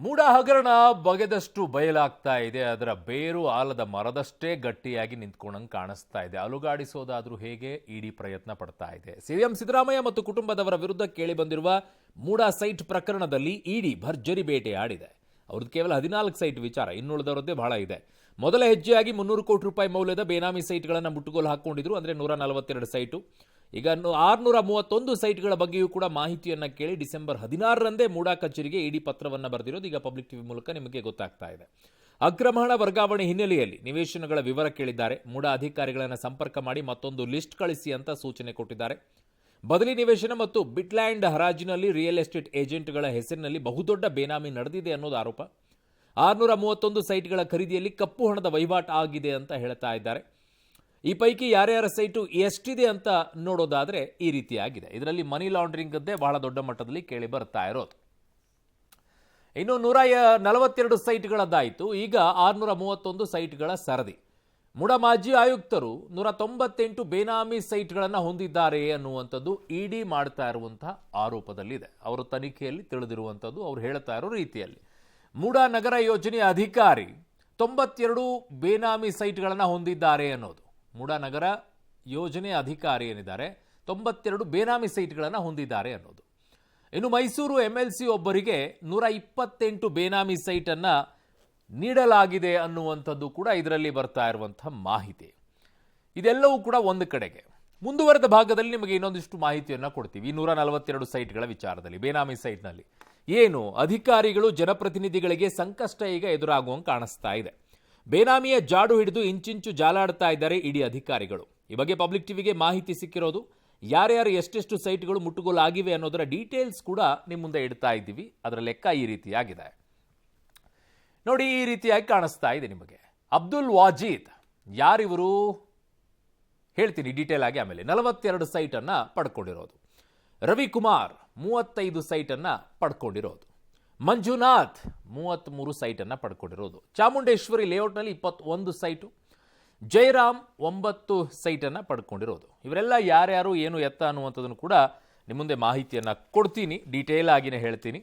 ಮೂಡ ಹಗರಣ ಬಗೆದಷ್ಟು ಬಯಲಾಗ್ತಾ ಇದೆ. ಅದರ ಬೇರು ಆಲದ ಮರದಷ್ಟೇ ಗಟ್ಟಿಯಾಗಿ ನಿಂತ್ಕೊಂಡಂಗೆ ಕಾಣಿಸ್ತಾ ಇದೆ. ಅಲುಗಾಡಿಸೋದಾದ್ರೂ ಹೇಗೆ ಇಡಿ ಪ್ರಯತ್ನ ಪಡ್ತಾ ಇದೆ. ಸಿಎಂ ಸಿದ್ದರಾಮಯ್ಯ ಮತ್ತು ಕುಟುಂಬದವರ ವಿರುದ್ಧ ಕೇಳಿಬಂದಿರುವ ಮೂಡ ಸೈಟ್ ಪ್ರಕರಣದಲ್ಲಿ ಇಡಿ ಭರ್ಜರಿ ಬೇಟೆ ಆಡಿದೆ. ಅವ್ರದ್ದು ಕೇವಲ 14 ಸೈಟ್ ವಿಚಾರ, ಇನ್ನುಳಿದವರದ್ದೇ ಬಹಳ ಇದೆ. ಮೊದಲ ಹೆಜ್ಜೆಯಾಗಿ 300 ಕೋಟಿ ರೂಪಾಯಿ ಮೌಲ್ಯದ ಬೇನಾಮಿ ಸೈಟ್ಗಳನ್ನು ಮುಟ್ಟುಗೋಲು ಹಾಕೊಂಡಿದ್ರು. ಅಂದರೆ 142 ಸೈಟು. ಈಗ 631 ಸೈಟ್ಗಳ ಬಗ್ಗೆಯೂ ಕೂಡ ಮಾಹಿತಿಯನ್ನು ಕೇಳಿ ಡಿಸೆಂಬರ್ 16ರಂದೇ ಮೂಡಾ ಕಚೇರಿಗೆ ಇಡಿ ಪತ್ರವನ್ನು ಬರೆದಿರೋದು ಈಗ ಪಬ್ಲಿಕ್ ಟಿವಿ ಮೂಲಕ ನಿಮಗೆ ಗೊತ್ತಾಗ್ತಾ ಇದೆ. ಅಕ್ರಮ ಹಣ ವರ್ಗಾವಣೆ ಹಿನ್ನೆಲೆಯಲ್ಲಿ ನಿವೇಶನಗಳ ವಿವರ ಕೇಳಿದ್ದಾರೆ. ಮೂಡಾ ಅಧಿಕಾರಿಗಳನ್ನು ಸಂಪರ್ಕ ಮಾಡಿ ಮತ್ತೊಂದು ಲಿಸ್ಟ್ ಕಳಿಸಿ ಅಂತ ಸೂಚನೆ ಕೊಟ್ಟಿದ್ದಾರೆ. ಬದಲಿ ನಿವೇಶನ ಮತ್ತು ಬಿಟ್ಲ್ಯಾಂಡ್ ಹರಾಜಿನಲ್ಲಿ ರಿಯಲ್ ಎಸ್ಟೇಟ್ ಏಜೆಂಟ್ಗಳ ಹೆಸರಿನಲ್ಲಿ ಬಹುದೊಡ್ಡ ಬೇನಾಮಿ ನಡೆದಿದೆ ಅನ್ನೋದು ಆರೋಪ. 631 ಸೈಟ್ಗಳ ಖರೀದಿಯಲ್ಲಿ ಕಪ್ಪು ಹಣದ ವಹಿವಾಟು ಆಗಿದೆ ಅಂತ ಹೇಳ್ತಾ ಇದ್ದಾರೆ. ಈ ಪೈಕಿ ಯಾರ್ಯಾರ ಸೈಟು ಎಷ್ಟಿದೆ ಅಂತ ನೋಡೋದಾದ್ರೆ ಈ ರೀತಿಯಾಗಿದೆ. ಇದರಲ್ಲಿ ಮನಿ ಲಾಂಡ್ರಿಂಗ್ ಅದ್ದೇ ಬಹಳ ದೊಡ್ಡ ಮಟ್ಟದಲ್ಲಿ ಕೇಳಿ ಬರ್ತಾ ಇರೋದು. ಇನ್ನು 142 ಸೈಟ್ಗಳದ್ದಾಯಿತು. ಈಗ 631 ಸೈಟ್ಗಳ ಸರದಿ. ಮೂಡಾ ಮಾಜಿ ಆಯುಕ್ತರು 198 ಬೇನಾಮಿ ಸೈಟ್ಗಳನ್ನು ಹೊಂದಿದ್ದಾರೆ ಅನ್ನುವಂಥದ್ದು ಇಡಿ ಮಾಡ್ತಾ ಇರುವಂತಹ ಆರೋಪದಲ್ಲಿದೆ. ಅವರು ತನಿಖೆಯಲ್ಲಿ ತಿಳಿದಿರುವಂಥದ್ದು, ಅವರು ಹೇಳ್ತಾ ಇರೋ ರೀತಿಯಲ್ಲಿ. ಮೂಡಾ ನಗರ ಯೋಜನೆಯ ಅಧಿಕಾರಿ 92 ಬೇನಾಮಿ ಸೈಟ್ಗಳನ್ನು ಹೊಂದಿದ್ದಾರೆ ಅನ್ನೋದು. ಮೂಡಾ ನಗರ ಯೋಜನೆ ಅಧಿಕಾರಿ ಏನಿದ್ದಾರೆ 92 ಬೇನಾಮಿ ಸೈಟ್ಗಳನ್ನು ಹೊಂದಿದ್ದಾರೆ ಅನ್ನೋದು. ಇನ್ನು ಮೈಸೂರು MLC ಒಬ್ಬರಿಗೆ 128 ಬೇನಾಮಿ ಸೈಟನ್ನು ನೀಡಲಾಗಿದೆ ಅನ್ನುವಂಥದ್ದು ಕೂಡ ಇದರಲ್ಲಿ ಬರ್ತಾ ಇರುವಂಥ ಮಾಹಿತಿ. ಇದೆಲ್ಲವೂ ಕೂಡ ಒಂದು ಕಡೆಗೆ. ಮುಂದುವರೆದ ಭಾಗದಲ್ಲಿ ನಿಮಗೆ ಇನ್ನೊಂದಿಷ್ಟು ಮಾಹಿತಿಯನ್ನು ಕೊಡ್ತೀವಿ. ಈ 142 ಸೈಟ್ಗಳ ವಿಚಾರದಲ್ಲಿ, ಬೇನಾಮಿ ಸೈಟ್ನಲ್ಲಿ ಏನು ಅಧಿಕಾರಿಗಳು ಜನಪ್ರತಿನಿಧಿಗಳಿಗೆ ಸಂಕಷ್ಟ ಈಗ ಎದುರಾಗುವಂಗೆ ಕಾಣಿಸ್ತಾ ಇದೆ. ಬೇನಾಮಿಯ ಜಾಡು ಹಿಡಿದು ಇಂಚಿಂಚು ಜಾಲಾಡ್ತಾ ಇದ್ದಾರೆ ಇಡಿ ಅಧಿಕಾರಿಗಳು. ಈ ಬಗ್ಗೆ ಪಬ್ಲಿಕ್ ಟಿವಿಗೆ ಮಾಹಿತಿ ಸಿಕ್ಕಿರೋದು. ಯಾರ್ಯಾರು ಎಷ್ಟೆಷ್ಟು ಸೈಟ್ಗಳು ಮುಟ್ಟುಗೋಲು ಆಗಿವೆ ಅನ್ನೋದರ ಡೀಟೇಲ್ಸ್ ಕೂಡ ನಿಮ್ಮ ಮುಂದೆ ಇಡ್ತಾ ಇದ್ದೀವಿ. ಅದರ ಲೆಕ್ಕ ಈ ರೀತಿಯಾಗಿದೆ ನೋಡಿ. ಈ ರೀತಿಯಾಗಿ ಕಾಣಿಸ್ತಾ ಇದೆ ನಿಮಗೆ. ಅಬ್ದುಲ್ ವಾಜೀದ್ ಯಾರಿವರು ಹೇಳ್ತೀನಿ ಡೀಟೇಲ್ ಆಗಿ ಆಮೇಲೆ. 42 ಸೈಟನ್ನು ಪಡ್ಕೊಂಡಿರೋದು. ರವಿಕುಮಾರ್ 35 ಸೈಟನ್ನು ಪಡ್ಕೊಂಡಿರೋದು. ಮಂಜುನಾಥ್ 33 ಸೈಟನ್ನು ಪಡ್ಕೊಂಡಿರೋದು. ಚಾಮುಂಡೇಶ್ವರಿ ಲೇಔಟ್ನಲ್ಲಿ 21 ಸೈಟು. ಜಯರಾಮ್ 9 ಸೈಟನ್ನು ಪಡ್ಕೊಂಡಿರೋದು. ಇವರೆಲ್ಲ ಯಾರ್ಯಾರು ಏನು ಎತ್ತ ಅನ್ನುವಂಥದ್ದನ್ನು ಕೂಡ ನಿಮ್ಮ ಮುಂದೆ ಮಾಹಿತಿಯನ್ನು ಕೊಡ್ತೀನಿ, ಡೀಟೇಲ್ ಆಗಿನೇ ಹೇಳ್ತೀನಿ.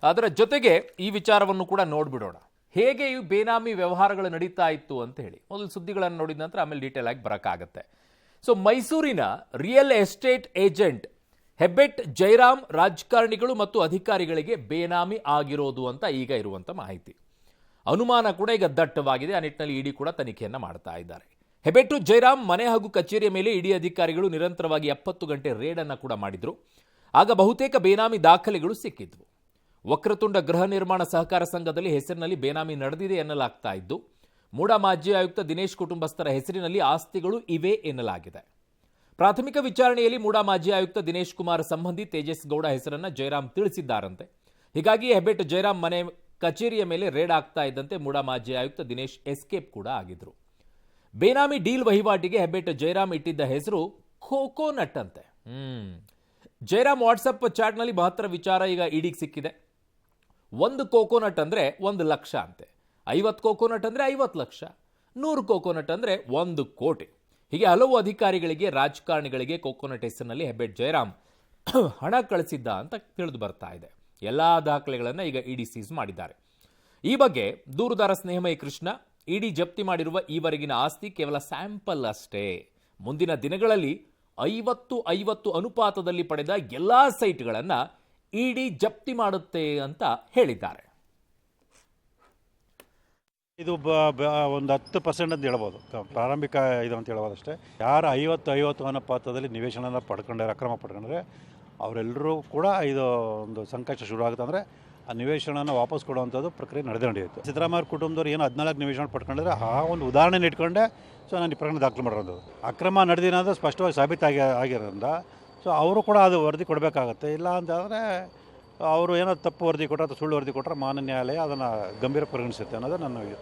ಅದರ ಜೊತೆಗೆ ಈ ವಿಚಾರವನ್ನು ಕೂಡ ನೋಡಿಬಿಡೋಣ, ಹೇಗೆ ಈ ಬೇನಾಮಿ ವ್ಯವಹಾರಗಳು ನಡೀತಾ ಇತ್ತು ಅಂತ ಹೇಳಿ. ಮೊದಲು ಸುದ್ದಿಗಳನ್ನು ನೋಡಿದ ನಂತರ ಆಮೇಲೆ ಡೀಟೇಲ್ ಆಗಿ ಬರೋಕ್ಕಾಗತ್ತೆ. ಸೊ ಮೈಸೂರಿನ real estate agent Hebbet Jayaram ರಾಜಕಾರಣಿಗಳು ಮತ್ತು ಅಧಿಕಾರಿಗಳಿಗೆ ಬೇನಾಮಿ ಆಗಿರೋದು ಅಂತ ಈಗ ಇರುವಂಥ ಮಾಹಿತಿ. ಅನುಮಾನ ಕೂಡ ಈಗ ದಟ್ಟವಾಗಿದೆ. ಆ ನಿಟ್ಟಿನಲ್ಲಿ ಇಡಿ ಕೂಡ ತನಿಖೆಯನ್ನು ಮಾಡ್ತಾ ಇದ್ದಾರೆ. ಹೆಬ್ಬೆಟ್ಟು ಜಯರಾಮ್ ಮನೆ ಹಾಗೂ ಕಚೇರಿಯ ಮೇಲೆ ಇಡಿ ಅಧಿಕಾರಿಗಳು ನಿರಂತರವಾಗಿ 70 ಗಂಟೆ ರೇಡನ್ನು ಕೂಡ ಮಾಡಿದ್ರು. ಆಗ ಬಹುತೇಕ ಬೇನಾಮಿ ದಾಖಲೆಗಳು ಸಿಕ್ಕಿದ್ವು. ವಕ್ರತುಂಡ ಗೃಹ ನಿರ್ಮಾಣ ಸಹಕಾರ ಸಂಘದಲ್ಲಿ ಹೆಸರಿನಲ್ಲಿ ಬೇನಾಮಿ ನಡೆದಿದೆ ಎನ್ನಲಾಗ್ತಾ ಇದ್ದು, ಮೂಡಾ ಮಾಜಿ ಆಯುಕ್ತ ದಿನೇಶ್ ಕುಟುಂಬಸ್ಥರ ಹೆಸರಿನಲ್ಲಿ ಆಸ್ತಿಗಳು ಇವೆ ಎನ್ನಲಾಗಿದೆ. ಪ್ರಾಥಮಿಕ ವಿಚಾರಣೆಯಲ್ಲಿ ಮೂಡಾ ಮಾಜಿ ಆಯುಕ್ತ ದಿನೇಶ್ ಕುಮಾರ್ ಸಂಬಂಧಿ ತೇಜಸ್ ಗೌಡ ಹೆಸರನ್ನು ಜಯರಾಮ್ ತಿಳಿಸಿದ್ದಾರಂತೆ. ಹೀಗಾಗಿ ಹೆಬ್ಬೆಟ್ ಜಯರಾಮ್ ಮನೆ ಕಚೇರಿಯ ಮೇಲೆ ರೇಡ್ ಆಗ್ತಾ ಇದ್ದಂತೆ ಮೂಡಾ ಮಾಜಿ ಆಯುಕ್ತ ದಿನೇಶ್ ಎಸ್ಕೇಪ್ ಕೂಡ ಆಗಿದ್ರು. ಬೇನಾಮಿ ಡೀಲ್ ವಹಿವಾಟಿಗೆ ಹೆಬ್ಬೆಟ್ ಜಯರಾಮ್ ಇಟ್ಟಿದ್ದ ಹೆಸರು ಕೋಕೋನಟ್ ಅಂತೆ. ಜಯರಾಮ್ ವಾಟ್ಸಪ್ ಚಾಟ್ನಲ್ಲಿ ಮಹತ್ತರ ವಿಚಾರ ಈಗ ಇಡಿಗೆ ಸಿಕ್ಕಿದೆ. 1 ಕೋಕೋನಟ್ ಅಂದರೆ 1 ಲಕ್ಷ ಅಂತೆ. 50 ಕೋಕೋನಟ್ ಅಂದರೆ 50 ಲಕ್ಷ. 100 ಕೋಕೋನಟ್ ಅಂದರೆ 1 ಕೋಟಿ. ಹೀಗೆ ಹಲವು ಅಧಿಕಾರಿಗಳಿಗೆ, ರಾಜಕಾರಣಿಗಳಿಗೆ ಕೋಕೋನಟ್ ಹೆಸರಿನಲ್ಲಿ ಹೆಬ್ಬೆಟ್ ಜಯರಾಮ್ ಹಣ ಕಳಿಸಿದ್ದ ಅಂತ ತಿಳಿದು ಬರ್ತಾ ಇದೆ. ಎಲ್ಲ ದಾಖಲೆಗಳನ್ನು ಈಗ ಇಡಿ ಸೀಸ್ ಮಾಡಿದ್ದಾರೆ. ಈ ಬಗ್ಗೆ ದೂರುದಾರ ಸ್ನೇಹಮಯಿ ಕೃಷ್ಣ, ಇಡಿ ಜಪ್ತಿ ಮಾಡಿರುವ ಈವರೆಗಿನ ಆಸ್ತಿ ಕೇವಲ ಸ್ಯಾಂಪಲ್ ಅಷ್ಟೇ. ಮುಂದಿನ ದಿನಗಳಲ್ಲಿ 50-50 ಅನುಪಾತದಲ್ಲಿ ಪಡೆದ ಎಲ್ಲಾ ಸೈಟ್ಗಳನ್ನು ಇಡಿ ಜಪ್ತಿ ಮಾಡುತ್ತೆ ಅಂತ ಹೇಳಿದ್ದಾರೆ. ಇದು ಒಂದು 10% ಅಂತ ಹೇಳ್ಬೋದು, ಪ್ರಾರಂಭಿಕ ಇದು ಅಂತ ಹೇಳ್ಬೋದು ಅಷ್ಟೇ. ಯಾರು 50-50 ಅನುಪಾತದಲ್ಲಿ ನಿವೇಶನ ಪಡ್ಕೊಂಡ್ರೆ, ಅಕ್ರಮ ಪಡ್ಕೊಂಡ್ರೆ ಅವರೆಲ್ಲರೂ ಕೂಡ ಇದು ಒಂದು ಸಂಕಷ್ಟ ಶುರು ಆಗುತ್ತೆ. ಅಂದರೆ ಆ ನಿವೇಶನ ವಾಪಸ್ ಕೊಡುವಂಥದ್ದು ಪ್ರಕ್ರಿಯೆ ನಡೆದಿತ್ತು. ಸಿದ್ದರಾಮಯ್ಯ ಕುಟುಂಬದವ್ರು ಏನು 14 ನಿವೇಶನ ಪಡ್ಕೊಂಡಿದ್ರೆ ಆ ಒಂದು ಉದಾಹರಣೆ ಇಟ್ಕೊಂಡೆ ಸೊ ನಾನು ಈ ಪ್ರಕರಣ ದಾಖಲು ಮಾಡಿರೋದು. ಅಕ್ರಮ ನಡೆದಿರೋದು ಸ್ಪಷ್ಟವಾಗಿ ಆಗಿರೋದ್ರಿಂದ ಸೊ ಅವರು ಕೂಡ ಅದು ವರದಿ ಕೊಡಬೇಕಾಗತ್ತೆ. ಇಲ್ಲ ಅಂತಂದರೆ ಅವರು ಏನೋ ತಪ್ಪು ವರದಿ ಕೊಟ್ಟರೆ ಅಥವಾ ಸುಳ್ಳು ವರದಿ ಕೊಟ್ಟರೆ ಮಾನ್ಯ ನ್ಯಾಯಾಲಯ ಅದನ್ನು ಗಂಭೀರ ಪರಿಗಣಿಸುತ್ತೆ ಅನ್ನೋದು ನನ್ನ ಇದು.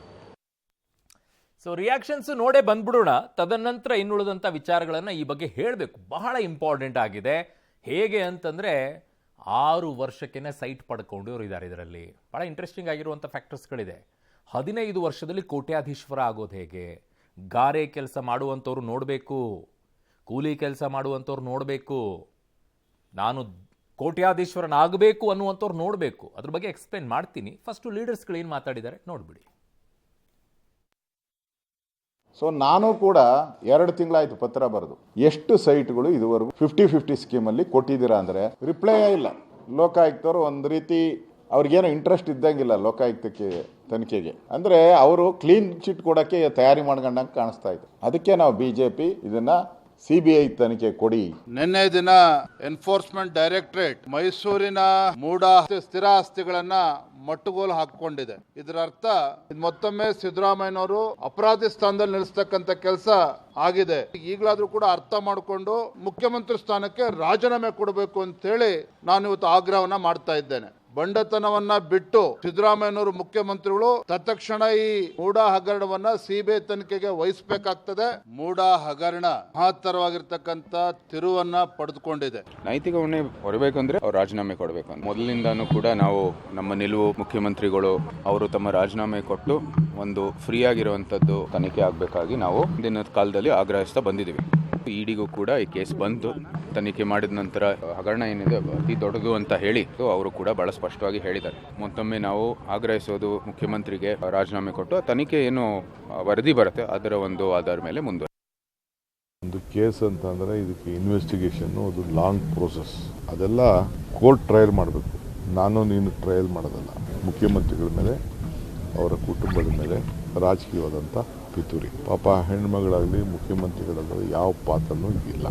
ಸೊ ರಿಯಾಕ್ಷನ್ಸ್ ನೋಡೇ ಬಂದ್ಬಿಡೋಣ. ತದನಂತರ ಇನ್ನುಳಿದಂಥ ವಿಚಾರಗಳನ್ನು ಈ ಬಗ್ಗೆ ಹೇಳಬೇಕು. ಬಹಳ ಇಂಪಾರ್ಟೆಂಟ್ ಆಗಿದೆ. ಹೇಗೆ ಅಂತಂದರೆ 6 ವರ್ಷಕ್ಕೇ ಸೈಟ್ ಪಡ್ಕೊಂಡಿವರು ಇದ್ದಾರೆ. ಇದರಲ್ಲಿ ಭಾಳ ಇಂಟ್ರೆಸ್ಟಿಂಗ್ ಆಗಿರುವಂಥ ಫ್ಯಾಕ್ಟರ್ಸ್ಗಳಿದೆ. 15 ವರ್ಷದಲ್ಲಿ ಕೋಟ್ಯಾಧೀಶ್ವರ ಆಗೋದು ಹೇಗೆ? ಗಾರೆ ಕೆಲಸ ಮಾಡುವಂಥವ್ರು ನೋಡಬೇಕು, ಕೂಲಿ ಕೆಲಸ ಮಾಡುವಂಥವ್ರು ನೋಡಬೇಕು. ನಾನು ಕೋಟ್ಯಾಧೀಶ್ವರನಾಗಬೇಕು ಅನ್ನುವಂಥವ್ರು ನೋಡಬೇಕು. ಅದ್ರ ಬಗ್ಗೆ ಎಕ್ಸ್ಪ್ಲೇನ್ ಮಾಡ್ತೀನಿ. ಫಸ್ಟು ಲೀಡರ್ಸ್ಗಳು ಏನು ಮಾತಾಡಿದ್ದಾರೆ ನೋಡ್ಬಿಡಿ. ಸೊ ನಾನು ಕೂಡ 2 ತಿಂಗಳಾಯ್ತು ಪತ್ರ ಬರೆದು ಎಷ್ಟು ಸೈಟ್ಗಳು ಇದುವರೆಗೂ 50-50 ಸ್ಕೀಮಲ್ಲಿ ಕೊಟ್ಟಿದ್ದೀರಾ ಅಂದರೆ ರಿಪ್ಲೈ ಇಲ್ಲ. ಲೋಕಾಯುಕ್ತರು ಒಂದು ರೀತಿ ಅವ್ರಿಗೇನೋ ಇಂಟ್ರೆಸ್ಟ್ ಇದ್ದಂಗಿಲ್ಲ ಲೋಕಾಯುಕ್ತಕ್ಕೆ ತನಿಖೆಗೆ. ಅಂದರೆ ಅವರು ಕ್ಲೀನ್ ಚಿಟ್ ಕೊಡೋಕ್ಕೆ ತಯಾರಿ ಮಾಡ್ಕೊಂಡಂಗೆ ಕಾಣಿಸ್ತಾ ಇದೆ. ಅದಕ್ಕೆ ನಾವು BJP ಇದನ್ನು CBI ತನಿಖೆ ಕೊಡಿ. ನಿನ್ನೆ ದಿನ ಎನ್ಫೋರ್ಸ್ಮೆಂಟ್ ಡೈರೆಕ್ಟರೇಟ್ ಮೈಸೂರಿನ ಮೂಢ ಸ್ಥಿರ ಆಸ್ತಿಗಳನ್ನ ಮಟ್ಟುಗೋಲು ಹಾಕಿಕೊಂಡಿದೆ. ಇದರ ಅರ್ಥ ಮತ್ತೊಮ್ಮೆ ಸಿದ್ದರಾಮಯ್ಯನವರು ಅಪರಾಧಿ ಸ್ಥಾನದಲ್ಲಿ ನಿಲ್ಲಿಸ್ತಕ್ಕಂಥ ಕೆಲಸ ಆಗಿದೆ. ಈಗಲಾದ್ರೂ ಕೂಡ ಅರ್ಥ ಮಾಡಿಕೊಂಡು ಮುಖ್ಯಮಂತ್ರಿ ಸ್ಥಾನಕ್ಕೆ ರಾಜೀನಾಮೆ ಕೊಡಬೇಕು ಅಂತೇಳಿ ನಾನು ಇವತ್ತು ಆಗ್ರಹವನ್ನ ಮಾಡ್ತಾ ಇದ್ದೇನೆ. ಬಂಡತನವನ್ನ ಬಿಟ್ಟು ಸಿದ್ದರಾಮಯ್ಯನವರು ಮುಖ್ಯಮಂತ್ರಿಗಳು ತತ್ಕ್ಷಣ ಈ ಮೂಢ ಹಗರಣವನ್ನ CBI ತನಿಖೆಗೆ ವಹಿಸಬೇಕಾಗ್ತದೆ. ಮೂಢ ಹಗರಣ ಮಹತ್ತರವಾಗಿರ್ತಕ್ಕಂಥ ತಿರುವನ್ನ ಪಡೆದುಕೊಂಡಿದೆ. ನೈತಿಕ ಹೊಣೆ ಹೊರಬೇಕಂದ್ರೆ ಅವ್ರು ರಾಜೀನಾಮೆ ಕೊಡಬೇಕು. ಮೊದಲಿನಿಂದಾನು ಕೂಡ ನಾವು ನಮ್ಮ ನಿಲುವು ಮುಖ್ಯಮಂತ್ರಿಗಳು ಅವರು ತಮ್ಮ ರಾಜೀನಾಮೆ ಕೊಟ್ಟು ಒಂದು ಫ್ರೀ ಆಗಿರುವಂತದ್ದು ತನಿಖೆ ಆಗಬೇಕಾಗಿ ನಾವು ದಿನದ ಕಾಲದಲ್ಲಿ ಆಗ್ರಹಿಸ್ತಾ ಬಂದಿದ್ದೀವಿ. ಇಡಿಗೂ ಕೂಡ ಈ ಕೇಸ್ ಬಂತು. ತನಿಖೆ ಮಾಡಿದ ನಂತರ ಹಗರಣ ಏನಿದೆ ಅತಿ ದೊಡ್ಡದು ಅಂತ ಹೇಳಿ ಅವರು ಕೂಡ ಬಹಳ ಸ್ಪಷ್ಟವಾಗಿ ಹೇಳಿದ್ದಾರೆ. ಮತ್ತೊಮ್ಮೆ ನಾವು ಆಗ್ರಹಿಸೋದು ಮುಖ್ಯಮಂತ್ರಿಗೆ ರಾಜೀನಾಮೆ ಕೊಟ್ಟು ತನಿಖೆ ಏನು ವರದಿ ಬರುತ್ತೆ ಅದರ ಒಂದು ಆಧಾರ ಮೇಲೆ ಮುಂದೆ. ಒಂದು ಕೇಸ್ ಅಂತಂದರೆ ಇದಕ್ಕೆ ಇನ್ವೆಸ್ಟಿಗೇಷನ್ನು ಅದು ಲಾಂಗ್ ಪ್ರೋಸೆಸ್. ಅದೆಲ್ಲ ಕೋರ್ಟ್ ಟ್ರಯಲ್ ಮಾಡಬೇಕು. ನೀನು ಟ್ರಯಲ್ ಮಾಡೋದಲ್ಲ. ಮುಖ್ಯಮಂತ್ರಿಗಳ ಮೇಲೆ ಅವರ ಕುಟುಂಬದ ಮೇಲೆ ರಾಜಕೀಯವಾದಂಥ ಪಿತೂರಿ. ಪಾಪ ಹೆಣ್ಮಗಳಾಗಲಿ ಮುಖ್ಯಮಂತ್ರಿಗಳಾಗಲಿ ಯಾವ ಪಾತ್ರನೂ ಇಲ್ಲ.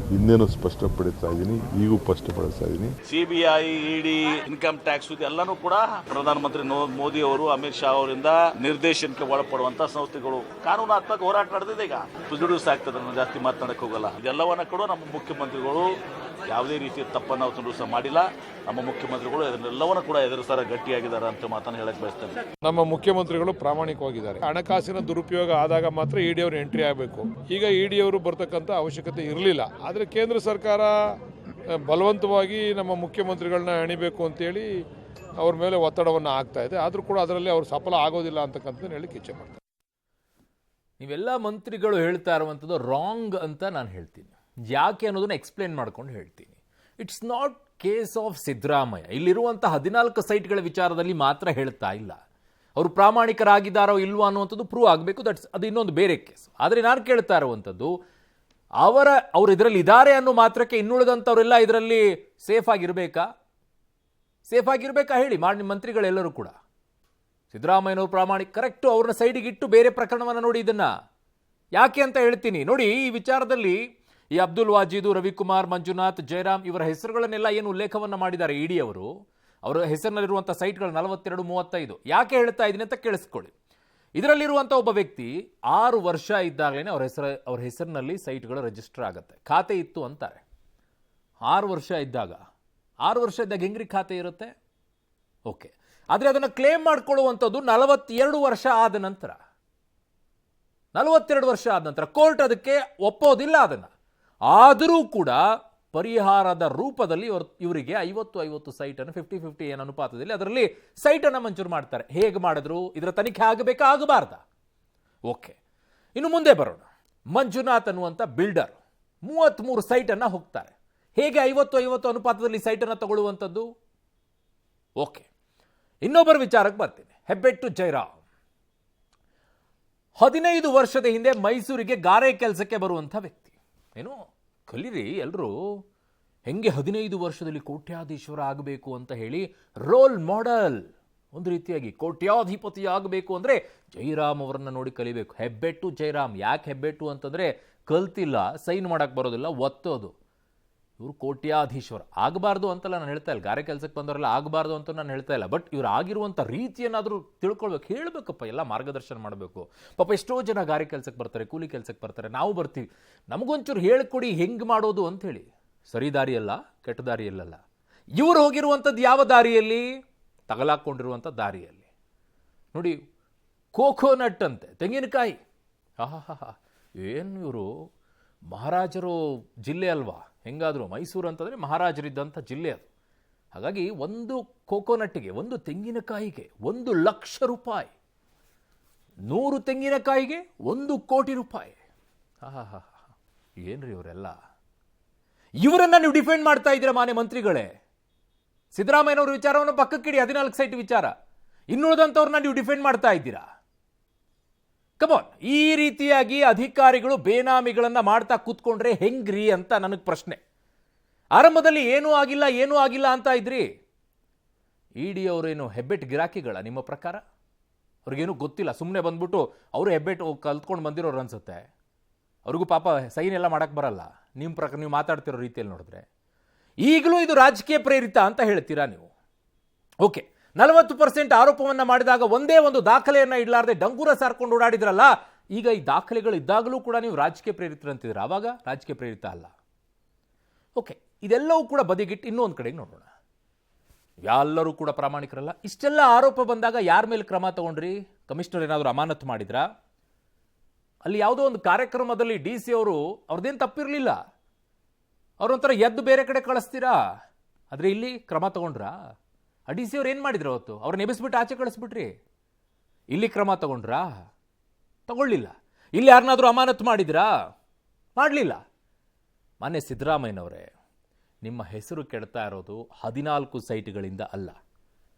ಹಿಂದೇನು ಸ್ಪಷ್ಟಪಡಿಸ್ತಾ ಇದ್ದೀನಿ, ಈಗೂ ಸ್ಪಷ್ಟಪಡಿಸ್ತಾ ಇದ್ದೀನಿ. CBI, ED, ಇನ್ಕಮ್ ಟ್ಯಾಕ್ಸ್ ಇದೆಲ್ಲನೂ ಕೂಡ ಪ್ರಧಾನಮಂತ್ರಿ ಮೋದಿ ಅವರು, ಅಮಿತ್ ಶಾ ಅವರಿಂದ ನಿರ್ದೇಶನಕ್ಕೆ ಒಳಪಡುವಂತ ಸಂಸ್ಥೆಗಳು. ಕಾನೂನಾತ್ಮಕ ಹೋರಾಟ ನಡೆದಿದೆ. ಈಗ ಪ್ರೊಡ್ಯೂಸ್ ಆಗ್ತದೆ. ನಾನು ಜಾಸ್ತಿ ಮಾತನಾಡಕ್ಕೆ ಹೋಗಲ್ಲ. ಇದೆಲ್ಲವನ್ನ ಕೂಡ ನಮ್ಮ ಮುಖ್ಯಮಂತ್ರಿಗಳು ಯಾವುದೇ ರೀತಿಯ ತಪ್ಪನ್ನು ಪ್ರೊಡ್ಯೂಸ್ ಮಾಡಿಲ್ಲ. ನಮ್ಮ ಮುಖ್ಯಮಂತ್ರಿಗಳು ಇದನ್ನೆಲ್ಲವನ್ನ ಕೂಡ ಎದುರಿಸಾರ ಗಟ್ಟಿಯಾಗಿದ್ದಾರೆ ಅಂತ ಮಾತನ್ನು ಹೇಳಕ್ ಬಯಸ್ತೇನೆ. ನಮ್ಮ ಮುಖ್ಯಮಂತ್ರಿಗಳು ಪ್ರಾಮಾಣಿಕವಾಗಿದ್ದಾರೆ. ಹಣಕಾಸಿನ ದುರುಪಯೋಗ ಆದಾಗ ಮಾತ್ರ ED ಅವರು ಎಂಟ್ರಿ ಆಗಬೇಕು. ಈಗ ED ಅವರು ಬರ್ತಕ್ಕಂಥ ಅವಶ್ಯಕತೆ ಇರಲಿಲ್ಲ. ಆದರೆ ಕೇಂದ್ರ ಸರ್ಕಾರ ಬಲವಂತವಾಗಿ ನಮ್ಮ ಮುಖ್ಯಮಂತ್ರಿಗಳನ್ನ ಎಣಿಬೇಕು ಅಂತೇಳಿ ಅವ್ರ ಮೇಲೆ ಒತ್ತಡವನ್ನು ಹಾಕ್ತಾ ಇದೆ. ಆದರೂ ಕೂಡ ಅದರಲ್ಲಿ ಅವರು ಸಫಲ ಆಗೋದಿಲ್ಲ ಅಂತಕ್ಕಂಥದ್ದನ್ನು ಹೇಳಲಿಕ್ಕೆ ಇಚ್ಛೆ ಮಾಡ್ತಾರೆ. ನೀವೆಲ್ಲ ಮಂತ್ರಿಗಳು ಹೇಳ್ತಾ ಇರುವಂಥದ್ದು ರಾಂಗ್ ಅಂತ ನಾನು ಹೇಳ್ತೀನಿ. ಯಾಕೆ ಅನ್ನೋದನ್ನ ಎಕ್ಸ್ಪ್ಲೇನ್ ಮಾಡ್ಕೊಂಡು ಹೇಳ್ತೀನಿ. It's not case of Siddaramaiah. ಇಲ್ಲಿರುವಂಥ 14 ಸೈಟ್ಗಳ ವಿಚಾರದಲ್ಲಿ ಮಾತ್ರ ಹೇಳ್ತಾ ಇಲ್ಲ. ಅವರು ಪ್ರಾಮಾಣಿಕರಾಗಿದ್ದಾರೋ ಇಲ್ವೋ ಅನ್ನುವಂಥದ್ದು ಪ್ರೂವ್ ಆಗಬೇಕು. ಅದು ಇನ್ನೊಂದು ಬೇರೆ ಕೇಸ್. ಆದರೆ ನಾನು ಕೇಳ್ತಾ ಇರುವಂಥದ್ದು ಅವರು ಇದರಲ್ಲಿ ಇದ್ದಾರೆ ಅನ್ನೋ ಮಾತ್ರಕ್ಕೆ ಇನ್ನುಳಿದಂಥವರೆಲ್ಲ ಇದರಲ್ಲಿ ಸೇಫ್ ಆಗಿರಬೇಕಾ ಹೇಳಿ ಮಾಡಿ. ಮಂತ್ರಿಗಳೆಲ್ಲರೂ ಕೂಡ ಸಿದ್ದರಾಮಯ್ಯನವರು ಪ್ರಾಮಾಣಿಕ ಕರೆಕ್ಟು. ಅವ್ರನ್ನ ಸೈಡಿಗೆ ಇಟ್ಟು ಬೇರೆ ಪ್ರಕರಣವನ್ನು ನೋಡಿ. ಇದನ್ನ ಯಾಕೆ ಅಂತ ಹೇಳ್ತೀನಿ ನೋಡಿ. ಈ ವಿಚಾರದಲ್ಲಿ ಈ ಅಬ್ದುಲ್ ವಾಜೀದು, ರವಿಕುಮಾರ್, ಮಂಜುನಾಥ್, ಜಯರಾಮ್ ಇವರ ಹೆಸರುಗಳನ್ನೆಲ್ಲ ಏನು ಉಲ್ಲೇಖವನ್ನು ಮಾಡಿದ್ದಾರೆ ED ಅವರು, ಅವರ ಹೆಸರಿನಲ್ಲಿರುವಂಥ ಸೈಟ್ಗಳು 42, 35. ಯಾಕೆ ಹೇಳ್ತಾ ಇದ್ದೀನಿ ಅಂತ ಕೇಳಿಸ್ಕೊಳ್ಳಿ. ಇದರಲ್ಲಿರುವಂಥ ಒಬ್ಬ ವ್ಯಕ್ತಿ 6 ವರ್ಷ ಇದ್ದಾಗಲೇ ಅವ್ರ ಹೆಸರಿನಲ್ಲಿ ಸೈಟ್ಗಳು ರಿಜಿಸ್ಟರ್ ಆಗುತ್ತೆ. ಖಾತೆ ಇತ್ತು ಅಂತಾರೆ. 6 ವರ್ಷ ಇದ್ದಾಗ ಹೆಂಗ್ರಿ ಖಾತೆ ಇರುತ್ತೆ? ಓಕೆ. ಆದರೆ ಅದನ್ನು ಕ್ಲೇಮ್ ಮಾಡ್ಕೊಳ್ಳುವಂಥದ್ದು 42 ವರ್ಷ ಆದ ನಂತರ. 42 ವರ್ಷ ಆದ ನಂತರ ಕೋರ್ಟ್ ಅದಕ್ಕೆ ಒಪ್ಪೋದಿಲ್ಲ. ಅದನ್ನು ಆದರೂ ಕೂಡ ಪರಿಹಾರದ ರೂಪದಲ್ಲಿ ಇವರಿಗೆ 50-50 ಸೈಟನ್ನು 50-50 ಏನು ಅನುಪಾತದಲ್ಲಿ ಅದರಲ್ಲಿ ಸೈಟನ್ನು ಮಂಜೂರು ಮಾಡ್ತಾರೆ. ಹೇಗೆ ಮಾಡಿದ್ರು? ಇದರ ತನಿಖೆ ಆಗಬೇಕಾ ಆಗಬಾರ್ದ? ಓಕೆ. ಇನ್ನು ಮುಂದೆ ಬರೋಣ. ಮಂಜುನಾಥ್ ಅನ್ನುವಂಥ ಬಿಲ್ಡರ್ 33 ಸೈಟನ್ನು ಹೋಗ್ತಾರೆ. ಹೇಗೆ 50-50 ಅನುಪಾತದಲ್ಲಿ ಸೈಟನ್ನು ತಗೊಳ್ಳುವಂಥದ್ದು? ಓಕೆ. ಇನ್ನೊಬ್ಬರ ವಿಚಾರಕ್ಕೆ ಬರ್ತೀನಿ. ಹೆಬ್ಬೆಟ್ಟು ಜಯರಾಮ್ 15 ವರ್ಷದ ಹಿಂದೆ ಮೈಸೂರಿಗೆ ಗಾರೆ ಕೆಲಸಕ್ಕೆ ಬರುವಂಥ ವ್ಯಕ್ತಿ. ಏನು ಕಲೀರಿ ಎಲ್ಲರೂ ಹೆಂಗೆ 15 ವರ್ಷದಲ್ಲಿ ಕೋಟ್ಯಾಧೀಶ್ವರ ಆಗಬೇಕು ಅಂತ ಹೇಳಿ ರೋಲ್ ಮಾಡೆಲ್. ಒಂದು ರೀತಿಯಾಗಿ ಕೋಟ್ಯಾಧಿಪತಿ ಆಗಬೇಕು ಅಂದರೆ ಜಯರಾಮ್ ಅವರನ್ನು ನೋಡಿ ಕಲಿಬೇಕು. ಹೆಬ್ಬೆಟ್ಟು ಜಯರಾಮ್. ಯಾಕೆ ಹೆಬ್ಬೆಟ್ಟು ಅಂತಂದರೆ ಕಲ್ತಿಲ್ಲ, ಸೈನ್ ಮಾಡೋಕ್ಕೆ ಬರೋದಿಲ್ಲ, ಒತ್ತೋದು. ಇವರು ಕೋಟ್ಯಾಧೀಶ್ವರ ಆಗಬಾರ್ದು ಅಂತಲ್ಲ ನಾನು ಹೇಳ್ತಾ ಇಲ್ಲ. ಗಾರೆ ಕೆಲಸಕ್ಕೆ ಬಂದವರೆಲ್ಲ ಆಗಬಾರ್ದು ಅಂತ ನಾನು ಹೇಳ್ತಾ ಇಲ್ಲ. ಬಟ್ ಇವ್ರು ಆಗಿರುವಂಥ ರೀತಿಯನ್ನಾದರೂ ತಿಳ್ಕೊಳ್ಬೇಕು, ಹೇಳಬೇಕಪ್ಪ, ಎಲ್ಲ ಮಾರ್ಗದರ್ಶನ ಮಾಡಬೇಕು. ಪಾಪ ಎಷ್ಟೋ ಜನ ಗಾರೆ ಕೆಲಸಕ್ಕೆ ಬರ್ತಾರೆ, ಕೂಲಿ ಕೆಲಸಕ್ಕೆ ಬರ್ತಾರೆ, ನಾವು ಬರ್ತೀವಿ. ನಮಗೊಂಚೂರು ಹೇಳ್ಕೊಡಿ ಹೆಂಗೆ ಮಾಡೋದು ಅಂಥೇಳಿ. ಸರಿ ದಾರಿಯಲ್ಲ, ಕೆಟ್ಟ ದಾರಿಯಲ್ಲ. ಇವರು ಹೋಗಿರುವಂಥದ್ದು ಯಾವ ದಾರಿಯಲ್ಲಿ? ತಗಲಾಕೊಂಡಿರುವಂಥ ದಾರಿಯಲ್ಲಿ. ನೋಡಿ, ಕೋಕೋನಟ್ ಅಂತೆ, ತೆಂಗಿನಕಾಯಿ. ಏನು ಇವರು ಮಹಾರಾಜರು ಜಿಲ್ಲೆ ಅಲ್ವಾ? ಹೆಂಗಾದರೂ ಮೈಸೂರು ಅಂತಂದರೆ ಮಹಾರಾಜರಿದ್ದಂಥ ಜಿಲ್ಲೆ ಅದು. ಹಾಗಾಗಿ ಒಂದು ಕೋಕೋನಟ್ಗೆ, ಒಂದು ತೆಂಗಿನಕಾಯಿಗೆ 1 ಲಕ್ಷ ರೂಪಾಯಿ, 100 ತೆಂಗಿನಕಾಯಿಗೆ 1 ಕೋಟಿ ರೂಪಾಯಿ. ಏನ್ರಿ ಇವರೆಲ್ಲ? ಇವರನ್ನ ನೀವು ಡಿಫೆಂಡ್ ಮಾಡ್ತಾ ಇದ್ದೀರಾ ಮಾನ್ಯ ಮಂತ್ರಿಗಳೇ. ಸಿದ್ದರಾಮಯ್ಯನವ್ರ ವಿಚಾರವನ್ನು ಪಕ್ಕಕ್ಕಿಡಿ, 14 ಸೈಟ್ ವಿಚಾರ. ಇನ್ನುಳಿದಂಥವ್ರನ್ನ ನೀವು ಡಿಫೆಂಡ್ ಮಾಡ್ತಾ ಇದ್ದೀರಾ. ಕಮಾನ್, ಈ ರೀತಿಯಾಗಿ ಅಧಿಕಾರಿಗಳು ಬೇನಾಮಿಗಳನ್ನ ಮಾಡ್ತಾ ಕೂತ್ಕೊಂಡ್ರೆ ಹೆಂಗ್ರಿ ಅಂತ ನನಗೆ ಪ್ರಶ್ನೆ. ಆರಂಭದಲ್ಲಿ ಏನೂ ಆಗಿಲ್ಲ ಅಂತ ಇದ್ರಿ. ಇಡಿ ಅವರೇನು ಹೆಬ್ಬೆಟ್ ಗಿರಾಕಿಗಳ ನಿಮ್ಮ ಪ್ರಕಾರ? ಅವ್ರಿಗೇನು ಗೊತ್ತಿಲ್ಲ, ಸುಮ್ಮನೆ ಬಂದ್ಬಿಟ್ಟು ಅವರು ಹೆಬ್ಬೆಟ್ ಕಲ್ತ್ಕೊಂಡು ಬಂದಿರೋರು ಅನ್ಸುತ್ತೆ. ಅವ್ರಿಗೂ ಪಾಪ ಸೈನ್ ಎಲ್ಲ ಮಾಡಕ್ಕೆ ಬರಲ್ಲ. ನಿಮ್ಮ ಪ್ರಕಾರ ನೀವು ಮಾತಾಡ್ತಿರೋ ರೀತಿಯಲ್ಲಿ ನೋಡಿದ್ರೆ ಈಗಲೂ ಇದು ರಾಜಕೀಯ ಪ್ರೇರಿತ ಅಂತ ಹೇಳ್ತೀರಾ ನೀವು. ಓಕೆ, 40% ಆರೋಪವನ್ನು ಮಾಡಿದಾಗ ಒಂದೇ ಒಂದು ದಾಖಲೆಯನ್ನು ಇಡಲಾರದೆ ಡಂಗೂರ ಸಾರ್ಕೊಂಡು ಓಡಾಡಿದ್ರಲ್ಲ, ಈಗ ಈ ದಾಖಲೆಗಳು ಇದ್ದಾಗಲೂ ಕೂಡ ನೀವು ರಾಜಕೀಯ ಪ್ರೇರಿತರಂತಿದ್ರ. ಆವಾಗ ರಾಜಕೀಯ ಪ್ರೇರಿತ ಅಲ್ಲ. ಓಕೆ, ಇದೆಲ್ಲವೂ ಕೂಡ ಬದಿಗಿಟ್ಟು ಇನ್ನೊಂದು ಕಡೆಗೆ ನೋಡೋಣ. ಎಲ್ಲರೂ ಕೂಡ ಪ್ರಾಮಾಣಿಕರಲ್ಲ. ಇಷ್ಟೆಲ್ಲ ಆರೋಪ ಬಂದಾಗ ಯಾರ ಮೇಲೆ ಕ್ರಮ ತಗೊಂಡ್ರಿ? ಕಮಿಷನರ್ ಏನಾದರೂ ಅಮಾನತು ಮಾಡಿದ್ರಾ? ಅಲ್ಲಿ ಯಾವುದೋ ಒಂದು ಕಾರ್ಯಕ್ರಮದಲ್ಲಿ DC ಅವರು ಅವ್ರದ್ದೇನು ತಪ್ಪಿರಲಿಲ್ಲ, ಅವ್ರೊಂಥರ ಎದ್ದು ಬೇರೆ ಕಡೆ ಕಳಿಸ್ತೀರಾ. ಆದರೆ ಇಲ್ಲಿ ಕ್ರಮ ತಗೊಂಡ್ರಾ? DC ಅವ್ರು ಏನು ಮಾಡಿದ್ರು ಅವತ್ತು? ಅವ್ರನ್ನ ಎಬ್ಬಿಸ್ಬಿಟ್ಟು ಆಚೆ ಕಳಿಸ್ಬಿಟ್ರಿ. ಇಲ್ಲಿ ಕ್ರಮ ತಗೊಂಡ್ರಾ? ತಗೊಳ್ಳಿಲ್ಲ. ಇಲ್ಲಿ ಯಾರನ್ನಾದರೂ ಅಮಾನತು ಮಾಡಿದ್ರಾ? ಮಾಡಲಿಲ್ಲ. ಮಾನ್ಯ ಸಿದ್ದರಾಮಯ್ಯನವರೇ, ನಿಮ್ಮ ಹೆಸರು ಕೆಡ್ತಾ ಇರೋದು 14 ಸೈಟ್ಗಳಿಂದ ಅಲ್ಲ.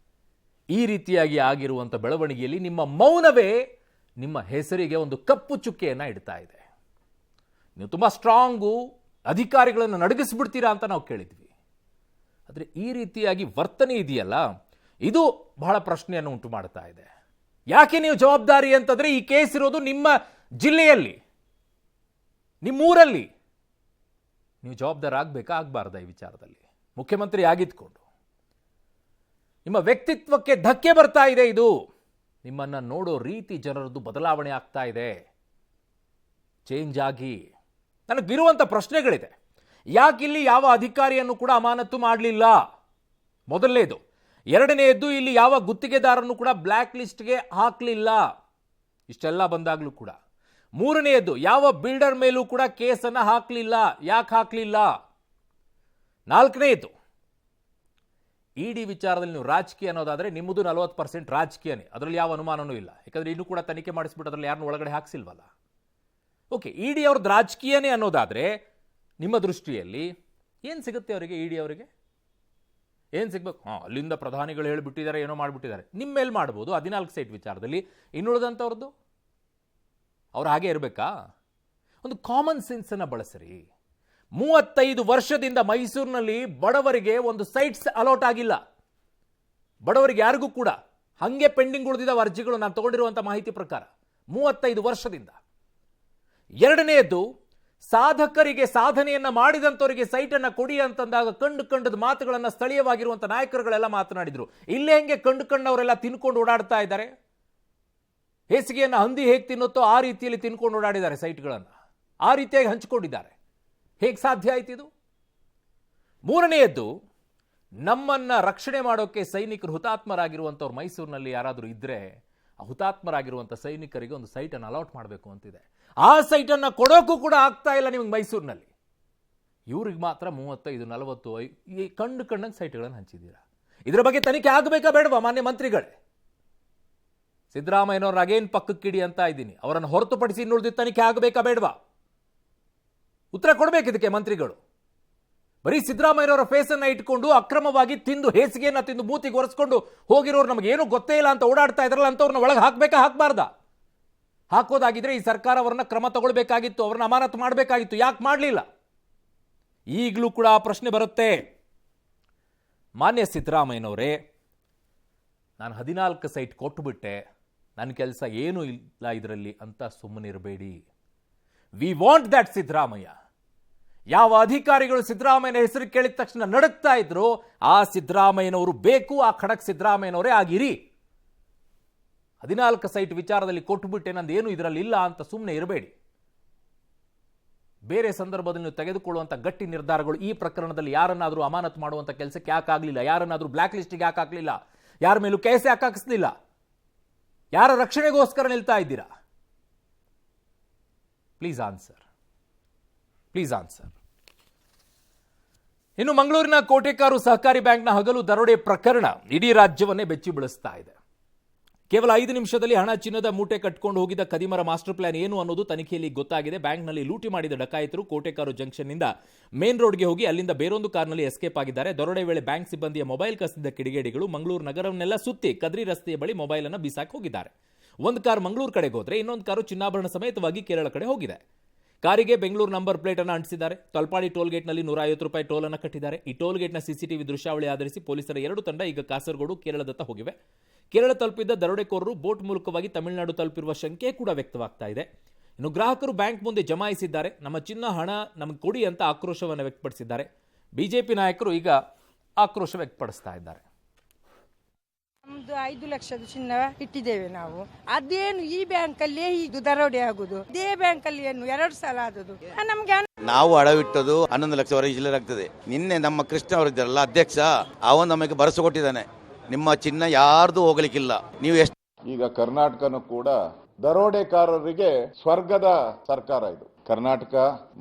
ಈ ರೀತಿಯಾಗಿ ಆಗಿರುವಂಥ ಬೆಳವಣಿಗೆಯಲ್ಲಿ ನಿಮ್ಮ ಮೌನವೇ ನಿಮ್ಮ ಹೆಸರಿಗೆ ಒಂದು ಕಪ್ಪು ಚುಕ್ಕೆಯನ್ನು ಇಡ್ತಾ ಇದೆ. ನೀವು ತುಂಬ ಸ್ಟ್ರಾಂಗು, ಅಧಿಕಾರಿಗಳನ್ನು ನಡಗಿಸ್ಬಿಡ್ತೀರಾ ಅಂತ ನಾವು ಕೇಳಿದ್ವಿ. ಆದರೆ ಈ ರೀತಿಯಾಗಿ ವರ್ತನೆ ಇದೆಯಲ್ಲ, ಇದು ಬಹಳ ಪ್ರಶ್ನೆಯನ್ನು ಉಂಟು ಮಾಡ್ತಾ ಇದೆ. ಯಾಕೆ ನೀವು ಜವಾಬ್ದಾರಿ ಅಂತಂದರೆ, ಈ ಕೇಸ್ ಇರೋದು ನಿಮ್ಮ ಜಿಲ್ಲೆಯಲ್ಲಿ, ನಿಮ್ಮೂರಲ್ಲಿ. ನೀವು ಜವಾಬ್ದಾರ ಆಗಬೇಕಾ ಆಗಬಾರ್ದ ಈ ವಿಚಾರದಲ್ಲಿ? ಮುಖ್ಯಮಂತ್ರಿ ಆಗಿದ್ಕೊಂಡು ನಿಮ್ಮ ವ್ಯಕ್ತಿತ್ವಕ್ಕೆ ಧಕ್ಕೆ ಬರ್ತಾ ಇದೆ. ಇದು ನಿಮ್ಮನ್ನು ನೋಡೋ ರೀತಿ ಜನರದ್ದು ಬದಲಾವಣೆ ಆಗ್ತಾ ಇದೆ. ಚೇಂಜ್ ಆಗಿ. ನನಗಿರುವಂಥ ಪ್ರಶ್ನೆಗಳಿದೆ. ಯಾಕಿಲ್ಲಿ ಯಾವ ಅಧಿಕಾರಿಯನ್ನು ಕೂಡ ಅಮಾನತು ಮಾಡಲಿಲ್ಲ? ಮೊದಲನೇದು. ಎರಡನೆಯದ್ದು, ಇಲ್ಲಿ ಯಾವ ಗುತ್ತಿಗೆದಾರನ್ನು ಕೂಡ ಬ್ಲ್ಯಾಕ್ ಲಿಸ್ಟ್ಗೆ ಹಾಕಲಿಲ್ಲ. ಇಷ್ಟೆಲ್ಲ ಬಂದಾಗಲೂ ಕೂಡ. ಮೂರನೆಯದ್ದು, ಯಾವ ಬಿಲ್ಡರ್ ಮೇಲೂ ಕೂಡ ಕೇಸನ್ನು ಹಾಕಲಿಲ್ಲ. ಯಾಕೆ ಹಾಕಲಿಲ್ಲ? ನಾಲ್ಕನೆಯದು, ಇಡಿ ವಿಚಾರದಲ್ಲಿ ನೀವು ರಾಜಕೀಯ ಅನ್ನೋದಾದರೆ ನಿಮ್ಮದು 40% ರಾಜಕೀಯನೇ, ಅದರಲ್ಲಿ ಯಾವ ಅನುಮಾನವೂ ಇಲ್ಲ. ಯಾಕಂದರೆ ಇನ್ನೂ ಕೂಡ ತನಿಖೆ ಮಾಡಿಸ್ಬಿಟ್ಟು ಅದರಲ್ಲಿ ಯಾರನ್ನೂ ಒಳಗಡೆ ಹಾಕ್ಸಿಲ್ವಲ್ಲ. ಓಕೆ, ಇಡಿ ಅವ್ರದ್ದು ರಾಜಕೀಯನೇ ಅನ್ನೋದಾದರೆ ನಿಮ್ಮ ದೃಷ್ಟಿಯಲ್ಲಿ ಏನು ಸಿಗುತ್ತೆ ಅವರಿಗೆ? ಇಡಿ ಅವರಿಗೆ ಏನು ಸಿಗ್ಬೇಕು? ಅಲ್ಲಿಂದ ಪ್ರಧಾನಿಗಳು ಹೇಳಿಬಿಟ್ಟಿದ್ದಾರೆ, ಏನೋ ಮಾಡಿಬಿಟ್ಟಿದ್ದಾರೆ. ನಿಮ್ಮ ಮೇಲೆ ಮಾಡ್ಬೋದು 14 ಸೈಟ್ ವಿಚಾರದಲ್ಲಿ. ಇನ್ನುಳಿದಂಥವ್ರದ್ದು ಅವ್ರು ಹಾಗೆ ಇರಬೇಕಾ? ಒಂದು ಕಾಮನ್ ಸೆನ್ಸನ್ನು ಬಳಸ್ರಿ. 35 ವರ್ಷದಿಂದ ಮೈಸೂರಿನಲ್ಲಿ ಬಡವರಿಗೆ ಒಂದು ಸೈಟ್ಸ್ ಅಲಾಟ್ ಆಗಿಲ್ಲ. ಬಡವರಿಗೆ ಯಾರಿಗೂ ಕೂಡ ಹಾಗೆ ಪೆಂಡಿಂಗ್ ಉಳಿದಿದ್ದಾವೆ ಅರ್ಜಿಗಳು, ನಾನು ತಗೊಂಡಿರುವಂಥ ಮಾಹಿತಿ ಪ್ರಕಾರ 35 ವರ್ಷದಿಂದ. ಎರಡನೆಯದ್ದು, ಸಾಧಕರಿಗೆ, ಸಾಧನೆಯನ್ನು ಮಾಡಿದಂಥವರಿಗೆ ಸೈಟನ್ನು ಕೊಡಿ ಅಂತಂದಾಗ ಕಂಡದ ಮಾತುಗಳನ್ನು ಸ್ಥಳೀಯವಾಗಿರುವಂಥ ನಾಯಕರುಗಳೆಲ್ಲ ಮಾತನಾಡಿದರು. ಇಲ್ಲೇ ಹೆಂಗೆ ಕಂಡವರೆಲ್ಲ ತಿನ್ಕೊಂಡು ಓಡಾಡ್ತಾ ಇದ್ದಾರೆ. ಹೇಸಿಗೆಯನ್ನು ಹಂದಿ ಹೇಗೆ ತಿನ್ನುತ್ತೋ ಆ ರೀತಿಯಲ್ಲಿ ತಿನ್ಕೊಂಡು ಓಡಾಡಿದ್ದಾರೆ ಸೈಟ್ಗಳನ್ನು. ಆ ರೀತಿಯಾಗಿ ಹಂಚಿಕೊಂಡಿದ್ದಾರೆ. ಹೇಗೆ ಸಾಧ್ಯ ಆಯ್ತು ಇದು? ಮೂರನೆಯದ್ದು, ನಮ್ಮನ್ನು ರಕ್ಷಣೆ ಮಾಡೋಕ್ಕೆ ಸೈನಿಕರು ಹುತಾತ್ಮರಾಗಿರುವಂಥವ್ರು ಮೈಸೂರಿನಲ್ಲಿ ಯಾರಾದರೂ ಇದ್ದರೆ, ಆ ಹುತಾತ್ಮರಾಗಿರುವಂಥ ಸೈನಿಕರಿಗೆ ಒಂದು ಸೈಟನ್ನು ಅಲಾಟ್ ಮಾಡಬೇಕು ಅಂತಿದೆ. ಆ ಸೈಟನ್ನು ಕೊಡೋಕ್ಕೂ ಕೂಡ ಆಗ್ತಾ ಇಲ್ಲ ನಿಮಗೆ ಮೈಸೂರಿನಲ್ಲಿ. ಇವ್ರಿಗೆ ಮಾತ್ರ 35, 40 ಈ ಕಂಡಂಗೆ ಸೈಟ್ಗಳನ್ನು ಹಂಚಿದ್ದೀರಾ. ಇದರ ಬಗ್ಗೆ ತನಿಖೆ ಆಗಬೇಕಾ ಬೇಡವಾ ಮಾನ್ಯ ಮಂತ್ರಿಗಳೇ? ಸಿದ್ದರಾಮಯ್ಯನವ್ರ ಅಗೇನ್ ಪಕ್ಕಕ್ಕಿಡಿ ಅಂತ ಇದ್ದೀನಿ. ಅವರನ್ನು ಹೊರತುಪಡಿಸಿ ಇನ್ನುಳಿದ ತನಿಖೆ ಆಗಬೇಕಾ ಬೇಡವಾ? ಉತ್ತರ ಕೊಡಬೇಕು ಇದಕ್ಕೆ ಮಂತ್ರಿಗಳು. ಬರೀ ಸಿದ್ದರಾಮಯ್ಯನವರ ಫೇಸನ್ನು ಇಟ್ಕೊಂಡು ಅಕ್ರಮವಾಗಿ ತಿಂದು, ಹೇಸಿಗೆಯನ್ನು ತಿಂದು, ಮೂತಿಗೆ ಒರೆಸ್ಕೊಂಡು ಹೋಗಿರೋರು ನಮಗೇನು ಗೊತ್ತೇ ಇಲ್ಲ ಅಂತ ಓಡಾಡ್ತಾ ಇದ್ರಲ್ಲ ಅಂತವ್ರನ್ನ ಒಳಗೆ ಹಾಕಬೇಕಾ ಹಾಕಬಾರ್ದಾ? ಹಾಕೋದಾಗಿದ್ರೆ ಈ ಸರ್ಕಾರ ಅವರನ್ನ ಕ್ರಮ ತಗೊಳ್ಬೇಕಾಗಿತ್ತು, ಅವ್ರನ್ನ ಅಮಾನತು ಮಾಡಬೇಕಾಗಿತ್ತು. ಯಾಕೆ ಮಾಡಲಿಲ್ಲ? ಈಗಲೂ ಕೂಡ ಆ ಪ್ರಶ್ನೆ ಬರುತ್ತೆ. ಮಾನ್ಯ ಸಿದ್ದರಾಮಯ್ಯನವರೇ, ನಾನು 14 ಸೈಟ್ ಕೊಟ್ಟುಬಿಟ್ಟೆ, ನನ್ನ ಕೆಲಸ ಏನೂ ಇಲ್ಲ ಇದರಲ್ಲಿ ಅಂತ ಸುಮ್ಮನಿರಬೇಡಿ. We want that Siddaramaiah. ಯಾವ ಅಧಿಕಾರಿಗಳು ಸಿದ್ದರಾಮಯ್ಯನ ಹೆಸರು ಕೇಳಿದ ತಕ್ಷಣ ನಡುಕ್ತಾ ಇದ್ರು, ಆ ಸಿದ್ದರಾಮಯ್ಯನವರು ಬೇಕು. ಆ ಖಡಕ್ ಸಿದ್ದರಾಮಯ್ಯನವರೇ ಆಗಿರಿ. 14 ಸೈಟ್ ವಿಚಾರದಲ್ಲಿ ಕೊಟ್ಟುಬಿಟ್ಟೆ, ನಂದು ಏನು ಇದರಲ್ಲಿ ಇಲ್ಲ ಅಂತ ಸುಮ್ಮನೆ ಇರಬೇಡಿ. ಬೇರೆ ಸಂದರ್ಭದಲ್ಲಿ ನೀವು ತೆಗೆದುಕೊಳ್ಳುವಂಥ ಗಟ್ಟಿ ನಿರ್ಧಾರಗಳು ಈ ಪ್ರಕರಣದಲ್ಲಿ ಯಾರನ್ನಾದರೂ ಅಮಾನತು ಮಾಡುವಂಥ ಕೆಲಸಕ್ಕೆ ಯಾಕೆ ಆಗಲಿಲ್ಲ? ಯಾರನ್ನಾದರೂ ಬ್ಲ್ಯಾಕ್ ಲಿಸ್ಟಿಗೆ ಯಾಕೆ ಹಾಕಲಿಲ್ಲ? ಯಾರ ಮೇಲೂ ಕೇಸ್ ಯಾಕೆ ಹಾಕಿಸ್ಲಿಲ್ಲ? ಯಾರ ರಕ್ಷಣೆಗೋಸ್ಕರ ನಿಲ್ತಾ ಇದ್ದೀರಾ? Please answer, please answer. ಇನ್ನು ಮಂಗಳೂರಿನ ಕೋಟೆಕಾರು ಸಹಕಾರಿ ಬ್ಯಾಂಕ್ನ ಹಗಲು ದರೋಡೆ ಪ್ರಕರಣ ಇಡೀ ರಾಜ್ಯವನ್ನೇ ಬೆಚ್ಚಿ ಬೀಳಿಸ್ತಾ ಇದೆ. ಕೇವಲ 5 ನಿಮಿಷದಲ್ಲಿ ಹಣ ಚಿನ್ನದ ಮೂಟೆ ಕಟ್ಕೊಂಡು ಹೋಗಿದ್ದ ಕದಿಮರ ಮಾಸ್ಟರ್ ಪ್ಲಾನ್ ಏನು ಅನ್ನೋದು ತನಿಖೆಯಲ್ಲಿ ಗೊತ್ತಾಗಿದೆ. ಬ್ಯಾಂಕ್ನಲ್ಲಿ ಲೂಟಿ ಮಾಡಿದ ಡಕಾಯಿತರು ಕೋಟೆಕಾರು ಜಂಕ್ಷನ್ನಿಂದ ಮೇನ್ ರೋಡ್ಗೆ ಹೋಗಿ ಅಲ್ಲಿಂದ ಬೇರೊಂದು ಕಾರ್ನಲ್ಲಿ ಎಸ್ಕೇಪ್ ಆಗಿದ್ದಾರೆ. ದರೋಡೆ ವೇಳೆ ಬ್ಯಾಂಕ್ ಸಿಬ್ಬಂದಿಯ ಮೊಬೈಲ್ ಕಸಿದ ಕಿಡಿಗೇಡಿಗಳು ಮಂಗಳೂರು ನಗರವನ್ನೆಲ್ಲ ಸುತ್ತಿ ಕದ್ರಿ ರಸ್ತೆಯ ಬಳಿ ಮೊಬೈಲ್ ಅನ್ನು ಬೀಸಾಕ್ ಹೋಗಿದ್ದಾರೆ. ಒಂದು ಕಾರ್ ಮಂಗಳೂರು ಕಡೆಗೆ ಹೋದ್ರೆ ಇನ್ನೊಂದು ಕಾರು ಚಿನ್ನಾಭರಣ ಸಮೇತವಾಗಿ ಕೇರಳ ಕಡೆ ಹೋಗಿದೆ. ಕಾರಿಗೆ ಬೆಂಗಳೂರು ನಂಬರ್ ಪ್ಲೇಟ್ ಅನ್ನು ಅಂಟಿಸಿದ್ದಾರೆ. ತಲ್ಪಾಡಿ ಟೋಲ್ಗೇಟ್ನಲ್ಲಿ 150 ರೂಪಾಯಿ ಟೋಲ್ ಅನ್ನು ಕಟ್ಟಿದ್ದಾರೆ. ಈ ಟೋಲ್ಗೇಟ್ನ ಸಿಸಿಟಿವಿ ದೃಶ್ಯಾವಳಿ ಆಧರಿಸಿ ಪೊಲೀಸರ 2 ತಂಡ ಈಗ ಕಾಸರಗೋಡು, ಕೇರಳದತ್ತ ಹೋಗಿವೆ. ಕೇರಳ ತಲುಪಿದ್ದ ದರೋಡೆಕೋರರು ಬೋಟ್ ಮೂಲಕವಾಗಿ ತಮಿಳುನಾಡು ತಲುಪಿರುವ ಶಂಕೆ ಕೂಡ ವ್ಯಕ್ತವಾಗ್ತಾ ಇದೆ. ಇನ್ನು ಗ್ರಾಹಕರು ಬ್ಯಾಂಕ್ ಮುಂದೆ ಜಮಾಯಿಸಿದ್ದಾರೆ. ನಮ್ಮ ಚಿನ್ನ ಹಣ ನಮಗೆ ಕೊಡಿ ಅಂತ ಆಕ್ರೋಶವನ್ನು ವ್ಯಕ್ತಪಡಿಸಿದ್ದಾರೆ. ಬಿಜೆಪಿ ನಾಯಕರು ಈಗ ಆಕ್ರೋಶ ವ್ಯಕ್ತಪಡಿಸ್ತಾ ಇದ್ದಾರೆ. ನಮ್ದು 5 ಲಕ್ಷದ ಚಿನ್ನ ಇಟ್ಟಿದ್ದೇವೆ ನಾವು. ಅದೇನು ಈ ಬ್ಯಾಂಕ್ ಅಲ್ಲಿ ಇದು ದರೋಡೆ ಆಗುದು, ಇದೇ ಬ್ಯಾಂಕ್ ಅಲ್ಲಿ ಏನು 2 ಸಲ ಆದದು. ನಮ್ಗೆ ನಾವು ಅಡವಿಟ್ಟದು 11 ಲಕ್ಷವರೆಗೆ ಚಿಲ್ಲರೆ ಆಗ್ತದೆ. ನಿನ್ನೆ ನಮ್ಮ ಕೃಷ್ಣ ಅವರಿದ್ದಾರಲ್ಲ ಅಧ್ಯಕ್ಷ, ಅವನು ನಮಗೆ ಭರವಸೆ ಕೊಟ್ಟಿದ್ದಾನೆ, ನಿಮ್ಮ ಚಿನ್ನ ಯಾರ್ದು ಹೋಗ್ಲಿಕ್ಕಿಲ್ಲ, ನೀವು ಎಷ್ಟು. ಈಗ ಕರ್ನಾಟಕನೂ ಕೂಡ ದರೋಡೆಕಾರರಿಗೆ ಸ್ವರ್ಗದ ಸರ್ಕಾರ ಇದು. ಕರ್ನಾಟಕ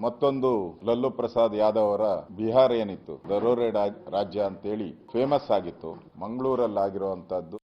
ಮತ್ತೊಂದು ಲಲ್ಲು ಪ್ರಸಾದ್ ಯಾದವ್ ಅವರ ಬಿಹಾರ ಏನಿತ್ತು ದರೋಡೆ ರಾಜ್ಯ ಅಂತೇಳಿ ಫೇಮಸ್ ಆಗಿತ್ತು, ಮಂಗಳೂರಲ್ಲಿ ಆಗಿರುವಂತದ್ದು